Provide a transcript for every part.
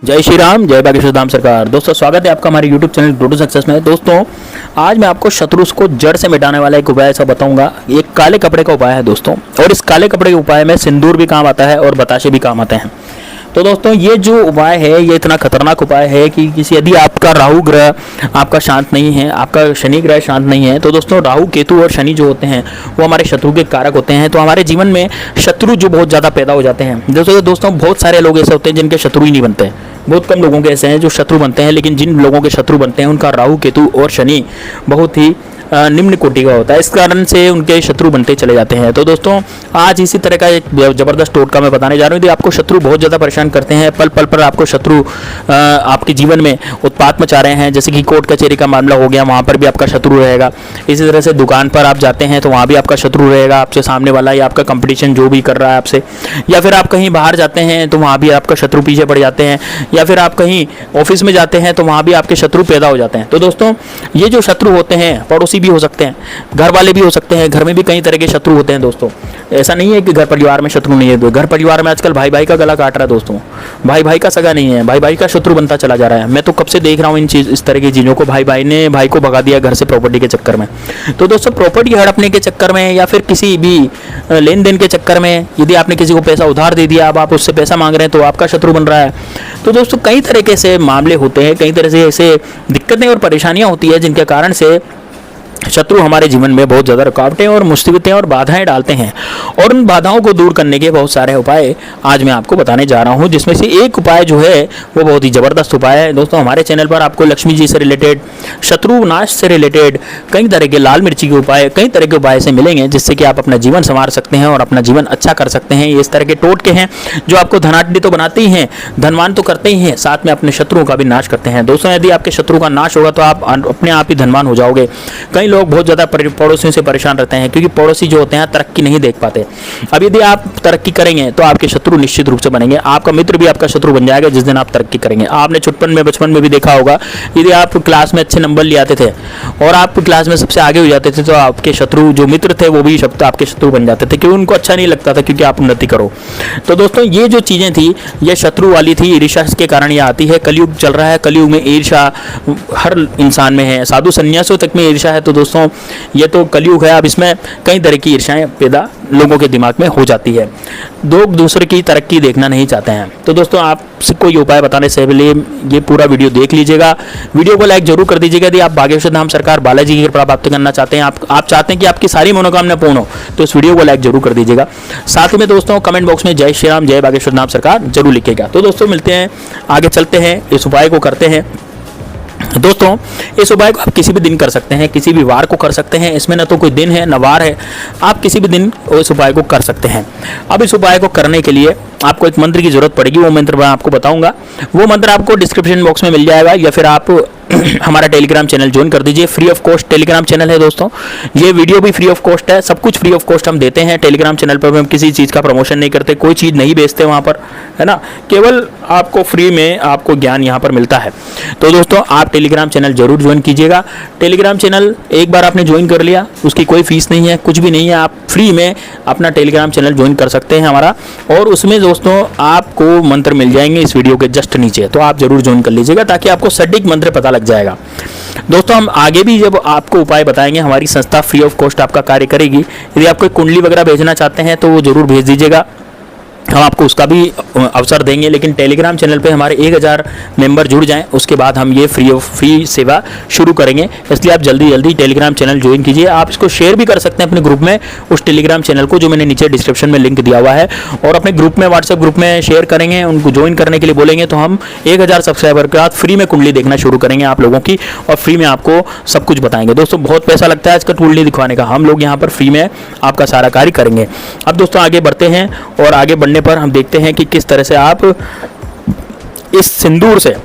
जय श्री राम, जय बागेश्वर धाम सरकार। दोस्तों स्वागत है आपका हमारे YouTube channel Road to Success में। दोस्तों आज मैं आपको शत्रु को जड़ से मिटाने वाला एक उपाय ऐसा बताऊंगा। ये काले कपड़े का उपाय है दोस्तों, और इस काले कपड़े के उपाय में सिंदूर भी काम आता है और बताशे भी काम आते हैं। तो दोस्तों ये जो उपाय है ये इतना खतरनाक उपाय है कि यदि आपका राहु ग्रह आपका शांत नहीं है, आपका शनि ग्रह शांत नहीं है, तो दोस्तों राहु केतु और शनि जो होते हैं वो हमारे शत्रु के कारक होते हैं। तो हमारे जीवन में शत्रु जो बहुत ज़्यादा पैदा हो जाते हैं। दोस्तों बहुत सारे लोग ऐसे होते हैं जिनके शत्रु ही नहीं बनते। बहुत कम लोगों के ऐसे हैं जो शत्रु बनते हैं, लेकिन जिन लोगों के शत्रु बनते हैं उनका राहु केतु और शनि बहुत ही निम्न कोटि का होता है। इस कारण से उनके शत्रु बनते चले जाते हैं। तो दोस्तों आज इसी तरह का एक जबरदस्त टोटका मैं बताने जा रहा हूँ। यदि आपको शत्रु बहुत ज़्यादा परेशान करते हैं, पल पल पर आपको शत्रु आपके जीवन में उत्पात मचा रहे हैं, जैसे कि कोर्ट कचहरी का मामला हो गया, वहाँ पर भी आपका शत्रु रहेगा। इसी तरह से दुकान पर आप जाते हैं तो वहाँ भी आपका शत्रु रहेगा, आपसे सामने वाला या आपका कंपटीशन जो भी कर रहा है आपसे। या फिर आप कहीं बाहर जाते हैं तो वहाँ भी आपका शत्रु पीछे पड़ जाते हैं, या फिर आप कहीं ऑफिस में जाते हैं तो वहाँ भी आपके शत्रु पैदा हो जाते हैं। तो दोस्तों ये जो शत्रु होते हैं पड़ोसी भी हो सकते हैं, घर वाले भी हो सकते हैं, घर में भी कई तरह के शत्रु होते हैं। दोस्तों ऐसा नहीं है कि घर परिवार में शत्रु नहीं है। घर परिवार में आजकल भाई भाई का गला काट रहा है दोस्तों, भाई भाई का सगा नहीं है, भाई भाई का शत्रु बनता चला जा रहा है। मैं तो कब से देख रहा हूँ इस तरह की चीज़ों को। भाई भाई ने भाई को भगा दिया घर से प्रॉपर्टी के चक्कर में। तो दोस्तों प्रॉपर्टी हड़पने के चक्कर में या फिर किसी भी लेन देन के चक्कर में यदि आपने किसी को पैसा उधार दे दिया, अब आप उससे पैसा मांग रहे हैं तो आपका शत्रु बन रहा है। तो दोस्तों कई तरह के ऐसे मामले होते हैं, कई तरह से ऐसे दिक्कतें और परेशानियां होती है जिनके कारण से शत्रु हमारे जीवन में बहुत ज़्यादा रुकावटें और मुसीबतें और बाधाएं डालते हैं। और उन बाधाओं को दूर करने के बहुत सारे उपाय आज मैं आपको बताने जा रहा हूं, जिसमें से एक उपाय जो है वो बहुत ही ज़बरदस्त उपाय है। दोस्तों हमारे चैनल पर आपको लक्ष्मी जी से रिलेटेड, शत्रु नाश से रिलेटेड कई तरह के लाल मिर्ची के उपाय, कई तरह के उपाय से मिलेंगे, जिससे कि आप अपना जीवन संवार सकते हैं और अपना जीवन अच्छा कर सकते हैं। ये इस तरह के टोटके हैं जो आपको धनाढ़ तो बनाते ही हैं, धनवान तो करते ही हैं, साथ में अपने शत्रुओं का भी नाश करते हैं। दोस्तों यदि आपके शत्रु का नाश होगा तो आप अपने आप ही धनवान हो जाओगे। कई लोग बहुत ज़्यादा पड़ोसियों से परेशान रहते हैं, क्योंकि पड़ोसी जो होते हैं तरक्की नहीं देख पाते। अब यदि आप तरक्की करेंगे तो आपके शत्रु निश्चित रूप से बनेंगे, आपका मित्र भी आपका शत्रु बन जाएगा जिस दिन आप तरक्की करेंगे। आपने छुटपन में बचपन में भी देखा होगा, यदि आप क्लास में अच्छे नंबर ले आते थे और आप क्लास में सबसे आगे हो जाते थे तो आपके शत्रु जो मित्र थे वो भी आपके शत्रु बन जाते थे, क्योंकि उनको अच्छा नहीं लगता था क्योंकि आप उन्नति करो। तो दोस्तों ये जो चीज़ें थी ये शत्रु वाली थी, ईर्ष्या के कारण ये आती है। कलयुग चल रहा है, कलयुग में ईर्ष्या हर इंसान में है, साधु संन्यासियों तक में ईर्ष्या है। तो दोस्तों ये तो कलयुग है, अब इसमें कई तरह की ईर्ष्याएं पैदा लोगों के दिमाग में हो जाती है। लोग दूसरे की तरक्की देखना नहीं चाहते हैं। तो दोस्तों आपको ये उपाय बताने से पहले ये पूरा वीडियो देख लीजिएगा, वीडियो को लाइक जरूर कर दीजिएगा। यदि आप बागेश्वर धाम सरकार बालाजी की कृपा प्राप्त करना चाहते हैं, आप चाहते हैं कि आपकी सारी मनोकामना पूर्ण हो, तो इस वीडियो को लाइक जरूर कर दीजिएगा। साथ ही में दोस्तों कमेंट बॉक्स में जय श्री राम, जय बागेश्वर धाम सरकार जरूर लिखिएगा। तो दोस्तों मिलते हैं, आगे चलते हैं, इस उपाय को करते हैं। दोस्तों इस उपाय को आप किसी भी दिन कर सकते हैं, किसी भी वार को कर सकते हैं। इसमें ना तो कोई दिन है ना वार है, आप किसी भी दिन इस उपाय को कर सकते हैं। अब इस उपाय को करने के लिए आपको एक मंत्र की जरूरत पड़ेगी, वो मंत्र मैं आपको बताऊंगा। वो मंत्र आपको डिस्क्रिप्शन बॉक्स में मिल जाएगा, या फिर आप हमारा टेलीग्राम चैनल ज्वाइन कर दीजिए। Free of cost Telegram channel है दोस्तों, ये वीडियो भी फ्री ऑफ कॉस्ट है, सब कुछ फ्री ऑफ कॉस्ट हम देते हैं टेलीग्राम चैनल पर। हम किसी चीज़ का प्रमोशन नहीं करते, कोई चीज़ नहीं बेचते वहाँ पर, है ना, केवल आपको फ्री में आपको ज्ञान यहाँ पर मिलता है। तो दोस्तों आप टेलीग्राम चैनल जरूर ज्वाइन कीजिएगा। टेलीग्राम चैनल एक बार आपने ज्वाइन कर लिया, उसकी कोई फीस नहीं है, कुछ भी नहीं है, आप फ्री में अपना टेलीग्राम चैनल ज्वाइन कर सकते हैं हमारा। और उसमें दोस्तों आपको मंत्र मिल जाएंगे इस वीडियो के जस्ट नीचे, तो आप जरूर ज्वाइन कर लीजिएगा ताकि आपको सटीक मंत्र पता लग जाएगा। दोस्तों हम आगे भी जब आपको उपाय बताएंगे, हमारी संस्था फ्री ऑफ कॉस्ट आपका कार्य करेगी। यदि आप कोई कुंडली वगैरह भेजना चाहते हैं तो वो जरूर भेज दीजिएगा, हम आपको उसका भी अवसर देंगे। लेकिन टेलीग्राम चैनल पे हमारे 1000 मेंबर जुड़ जाएं, उसके बाद हम ये फ्री सेवा शुरू करेंगे। इसलिए आप जल्दी जल्दी टेलीग्राम चैनल ज्वाइन कीजिए। आप इसको शेयर भी कर सकते हैं अपने ग्रुप में, उस टेलीग्राम चैनल को जो मैंने नीचे डिस्क्रिप्शन में लिंक दिया हुआ है, और अपने ग्रुप में, व्हाट्सएप ग्रुप में शेयर करेंगे, उनको ज्वाइन करने के लिए बोलेंगे तो हम 1000 सब्सक्राइबर के बाद फ्री में कुंडली देखना शुरू करेंगे आप लोगों की, और फ्री में आपको सब कुछ बताएंगे। दोस्तों बहुत पैसा लगता है इसका कुंडली दिखवाने का, हम लोग यहाँ पर फ्री में आपका सारा कार्य करेंगे। अब दोस्तों आगे बढ़ते हैं, और आगे बढ़ने पर हम देखते हैं कि किस तरह से आप इस सिंदूर से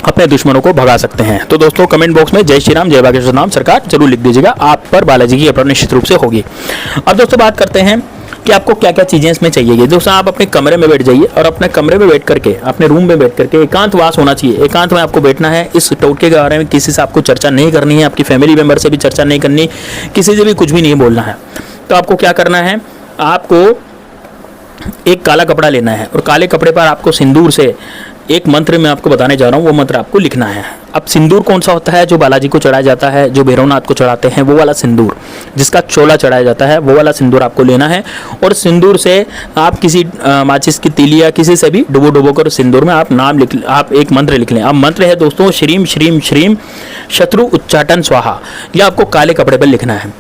अपने दुश्मनों को भगा सकते हैं। तो दोस्तों कमेंट बॉक्स में जय श्री राम, जय बागेश्वर धाम सरकार जरूर लिख दीजिएगा, आप पर बालाजी की कृपा निश्चित रूप से होगी। अब दोस्तों बात करते हैं कि आपको क्या क्या चीज़ें इसमें चाहिए। दोस्तों आप अपने कमरे में बैठ जाइए, और अपने कमरे में बैठ करके, अपने रूम में बैठ करके एकांतवास होना चाहिए। एकांत में आपको बैठना है। इस टोटके के बारे में किसी से आपको चर्चा नहीं करनी है, आपकी फैमिली मेम्बर से भी चर्चा नहीं करनी, किसी से भी कुछ भी नहीं बोलना है। तो आपको क्या करना है, आपको एक काला कपड़ा लेना है, और काले कपड़े पर आपको सिंदूर से एक मंत्र मैं आपको बताने जा रहा हूँ, वो मंत्र आपको लिखना है। अब सिंदूर कौन सा होता है? जो बालाजी को चढ़ाया जाता है, जो भैरवनाथ को चढ़ाते हैं, वो वाला सिंदूर, जिसका चोला चढ़ाया जाता है, वो वाला सिंदूर आपको लेना है। और सिंदूर से आप किसी माचिस की तीली या किसी से भी डुबो कर सिंदूर में आप नाम लिख, आप एक मंत्र लिख लें। अब मंत्र है दोस्तों, श्रीम श्रीम श्रीम शत्रु उच्चाटन स्वाहा। यह आपको काले कपड़े पर लिखना है।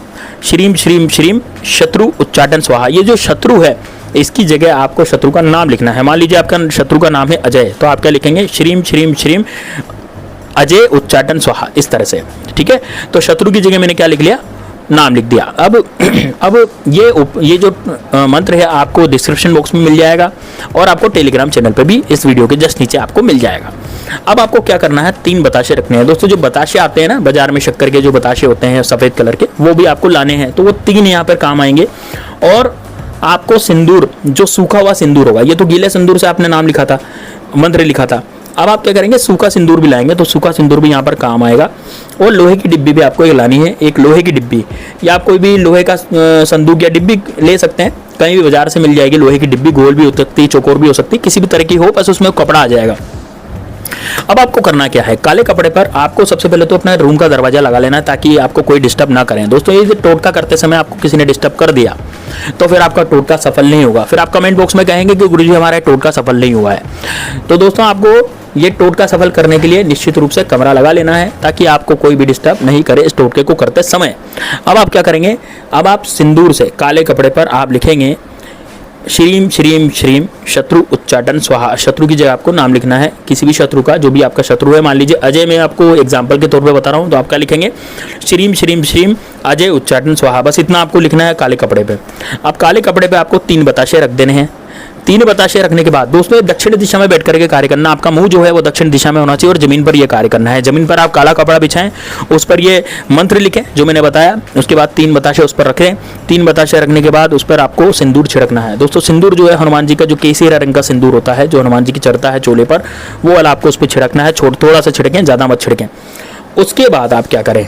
श्रीम श्रीम श्रीम शत्रु उच्चाटन स्वाहा। ये जो शत्रु है, इसकी जगह आपको शत्रु का नाम लिखना है। मान लीजिए आपका शत्रु का नाम है अजय, तो आप क्या लिखेंगे? श्रीम श्रीम श्रीम अजय उच्चाटन स्वाहा, इस तरह से। ठीक है, तो शत्रु की जगह मैंने क्या लिख लिया? नाम लिख दिया। अब ये जो मंत्र है आपको डिस्क्रिप्शन बॉक्स में मिल जाएगा और आपको टेलीग्राम चैनल पे भी इस वीडियो के जस्ट नीचे आपको मिल जाएगा। अब आपको क्या करना है? 3 बताशे रखने हैं दोस्तों। जो बताशे आते हैं ना बाजार में, शक्कर के जो बताशे होते हैं सफ़ेद कलर के, वो भी आपको लाने हैं। तो वो 3 यहाँ पर काम आएंगे। और आपको सिंदूर, जो सूखा हुआ सिंदूर होगा, ये तो गीले सिंदूर से आपने नाम लिखा था, मंत्र लिखा था। अब आप क्या करेंगे? सूखा सिंदूर भी लाएंगे, तो सूखा सिंदूर भी यहाँ पर काम आएगा। और लोहे की डिब्बी भी आपको एक लानी है, एक लोहे की डिब्बी, या आप कोई भी लोहे का संदूक या डिब्बी ले सकते हैं, कहीं भी बाजार से मिल जाएगी लोहे की डिब्बी। गोल भी हो सकती है, चौकोर भी हो सकती है, किसी भी तरह की हो, बस उसमें कपड़ा आ जाएगा। अब आपको करना क्या है? काले कपड़े पर आपको सबसे पहले तो अपना रूम का दरवाजा लगा लेना है, ताकि आपको कोई डिस्टर्ब ना करें। दोस्तों, ये टोटका करते समय आपको किसी ने डिस्टर्ब कर दिया तो फिर आपका टोटका सफल नहीं होगा। फिर आप कमेंट बॉक्स में कहेंगे कि गुरुजी हमारा टोटका सफल नहीं हुआ है। तो दोस्तों, आपको ये टोटका सफल करने के लिए निश्चित रूप से कमरा लगा लेना है, ताकि आपको कोई भी डिस्टर्ब नहीं करे इस टोटके को करते समय। अब आप क्या करेंगे? अब आप सिंदूर से काले कपड़े पर आप लिखेंगे श्रीम श्रीम श्रीम शत्रु उच्चाटन स्वाहा। शत्रु की जगह आपको नाम लिखना है, किसी भी शत्रु का, जो भी आपका शत्रु है। मान लीजिए अजय, मैं आपको एग्जांपल के तौर पे बता रहा हूँ, तो आप क्या लिखेंगे? श्रीम श्रीम श्रीम अजय उच्चाटन स्वाहा। बस इतना आपको लिखना है काले कपड़े पे। अब काले कपड़े पे आपको 3 बताशे रख देने हैं। 3 बताशे रखने के बाद दोस्तों, दक्षिण दिशा में बैठ करके कार्य करना। आपका मुंह जो है वो दक्षिण दिशा में होना चाहिए और जमीन पर ये कार्य करना है। जमीन पर आप काला कपड़ा बिछाएं, उस पर ये मंत्र लिखें जो मैंने बताया। उसके बाद 3 बताशे उस पर रखें। 3 बताशे रखने के बाद उस पर आपको सिंदूर छिड़कना है। दोस्तों, सिंदूर जो है हनुमान जी का, जो केसरिया रंग का सिंदूर होता है, जो हनुमान जी की चढ़ता है चोले पर, वो वाला आपको उस पर छिड़कना है। थोड़ा सा छिड़कें, ज़्यादा मत छिड़कें। उसके बाद आप क्या करें?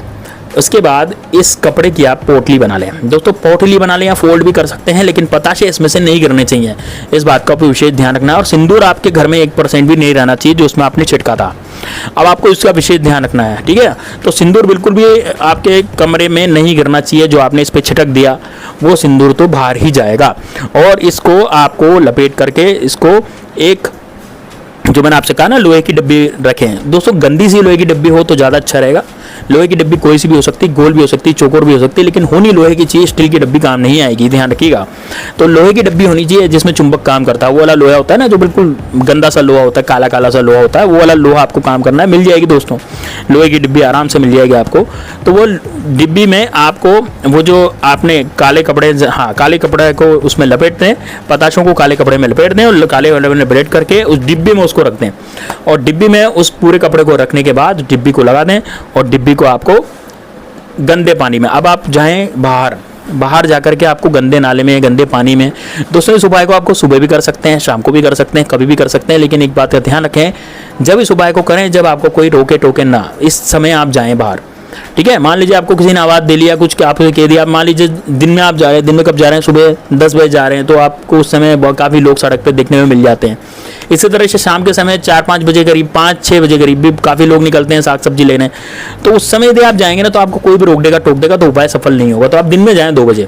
उसके बाद इस कपड़े की आप पोटली बना लें। दोस्तों, पोटली बना लें या फोल्ड भी कर सकते हैं, लेकिन पताशे इसमें से नहीं गिरने चाहिए। इस बात का विशेष ध्यान रखना है। और सिंदूर आपके घर में 1% भी नहीं रहना चाहिए जो उसमें आपने छिड़का था। अब आपको इसका विशेष ध्यान रखना है, ठीक है? तो सिंदूर बिल्कुल भी आपके कमरे में नहीं गिरना चाहिए। जो आपने इस पर छिड़क दिया वो सिंदूर तो बाहर ही जाएगा। और इसको आपको लपेट करके इसको एक, जो मैंने आपसे कहा ना, लोहे की डिब्बी रखें। दोस्तों, गंदी सी लोहे की डिब्बी हो तो ज़्यादा अच्छा रहेगा। लोहे की डिब्बी कोई सी भी हो सकती, गोल भी हो सकती, चौकोर भी हो सकती, लेकिन होनी लोहे की चाहिए। स्टील की डिब्बी काम नहीं आएगी, ध्यान रखिएगा। तो लोहे की डिब्बी होनी चाहिए जिसमें चुंबक काम करता है। वो वाला लोहा होता है ना, जो बिल्कुल गंदा सा लोहा होता है, काला काला सा लोहा होता है, वो वाला लोहा आपको काम करना है। मिल जाएगी दोस्तों, लोहे की डिब्बी आराम से मिल जाएगी आपको। तो वो डिब्बी में आपको वो जो आपने काले कपड़े, हाँ, काले कपड़े को उसमें लपेट दें, पताशों को काले कपड़े में लपेट दें और काले कपड़े में लपेट करके उस डिब्बी में उसको रख दें। और डिब्बी में उस पूरे कपड़े को रखने के बाद डिब्बी को लगा दें और डिब्बी को आपको गंदे पानी में, अब आप जाएं बाहर जाकर के आपको गंदे नाले में, गंदे पानी में, दोस्तों इस उपाय को आपको सुबह भी कर सकते हैं, शाम को भी कर सकते हैं, कभी भी कर सकते हैं। लेकिन एक बात का ध्यान रखें, जब इस उपाय को करें जब आपको कोई रोके टोके ना, इस समय आप जाएं बाहर, ठीक है? मान लीजिए आपको किसी ने आवाज़ दे लिया, कुछ आपसे कह दिया, मान लीजिए दिन में आप जा रहे हैं, दिन में कब जा रहे हैं? सुबह 10 बजे जा रहे हैं, तो आपको उस समय काफ़ी लोग सड़क पर देखने में मिल जाते हैं। इसी तरह से शाम के समय 4-5 बजे करीब, 5-6 बजे करीब भी काफ़ी लोग निकलते हैं साग सब्जी लेने। तो उस समय यदि आप जाएंगे ना, तो आपको कोई भी रोक देगा टोक देगा, तो उपाय सफल नहीं होगा। तो आप दिन में जाएं 2 बजे,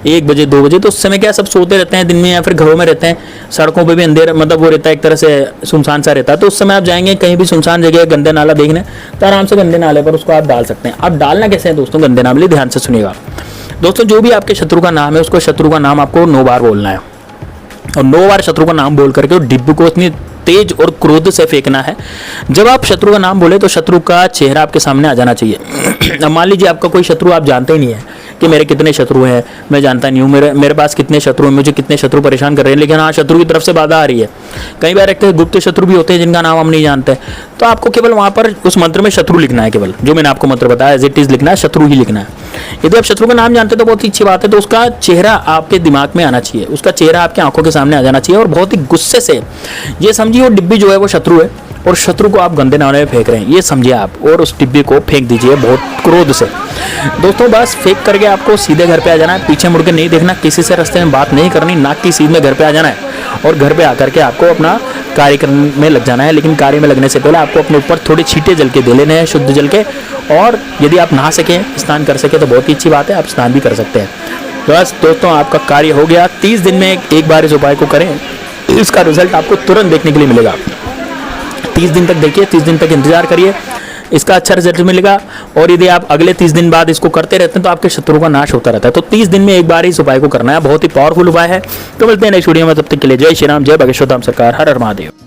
1 बजे, 2 बजे। तो उस समय क्या, सब सोते रहते हैं दिन में या फिर घरों में रहते हैं, सड़कों पे भी अंधेरा, मतलब वो रहता है, एक तरह से सुनसान सा रहता है। तो उस समय आप जाएंगे कहीं भी सुनसान जगह, गंदे नाला देखने, तो आराम से गंदे नाले पर उसको आप डाल सकते हैं। अब डालना कैसे है दोस्तों गंदे नाले, ध्यान से सुनिएगा दोस्तों। जो भी आपके शत्रु का नाम है, उसको शत्रु का नाम आपको 9 बार बोलना है और 9 बार शत्रु का नाम बोल करके डिब्बी को इतनी तेज और क्रोध से फेंकना है। जब आप शत्रु का नाम बोले तो शत्रु का चेहरा आपके सामने आ जाना चाहिए। अब मान लीजिए आपका कोई शत्रु आप जानते ही नहीं है कि मेरे कितने शत्रु हैं, मैं जानता नहीं हूँ मेरे पास कितने शत्रु हैं, मुझे कितने शत्रु परेशान कर रहे हैं, लेकिन हाँ, शत्रु की तरफ से बाधा आ रही है। कई बार एक गुप्त शत्रु भी होते हैं जिनका नाम हम नहीं जानते। तो आपको केवल वहाँ पर उस मंत्र में शत्रु लिखना है, केवल जो मैंने आपको मंत्र बताया एज इट इज लिखना है, शत्रु ही लिखना है। यदि आप शत्रु का नाम जानते हैं तो बहुत ही अच्छी बात है। तो उसका चेहरा आपके दिमाग में आना चाहिए, उसका चेहरा आपकी आंखों के सामने आ जाना चाहिए और बहुत ही गुस्से से ये समझिए वो डिब्बी जो है वो शत्रु है और शत्रु को आप गंदे नाले में फेंक रहे हैं, ये समझिए आप, और उस डिब्बी को फेंक दीजिए बहुत क्रोध से। दोस्तों बस फेंक करके आपको सीधे घर पे आ जाना है, पीछे मुड़ के नहीं देखना, किसी से रास्ते में बात नहीं करनी, नाक की सीध में घर पे आ जाना है और घर पे आकर के आपको अपना कार्यक्रम में लग जाना है। लेकिन कार्य में लगने से पहले आपको अपने ऊपर थोड़े छींटे जल के दे लेने हैं, शुद्ध जल के। और यदि आप नहा सकें, स्नान कर सकें तो बहुत ही अच्छी बात है, आप स्नान भी कर सकते हैं। तो बस दोस्तों, आपका कार्य हो गया। 30 दिन में एक बार इस उपाय को करें, इसका रिजल्ट आपको तुरंत देखने के लिए मिलेगा। 30 दिन तक देखिए, 30 दिन तक इंतजार करिए, इसका अच्छा रिजल्ट मिलेगा। और यदि आप अगले 30 दिन बाद इसको करते रहते हैं तो आपके शत्रु का नाश होता रहता है। तो 30 दिन में एक बार इस उपाय को करना है, बहुत ही पावरफुल उपाय है। तो मिलते हैं नेक्स्ट वीडियो में, तब तक के लिए जय श्री राम, जय बागेश्वर धाम सरकार, हर हर महादेव।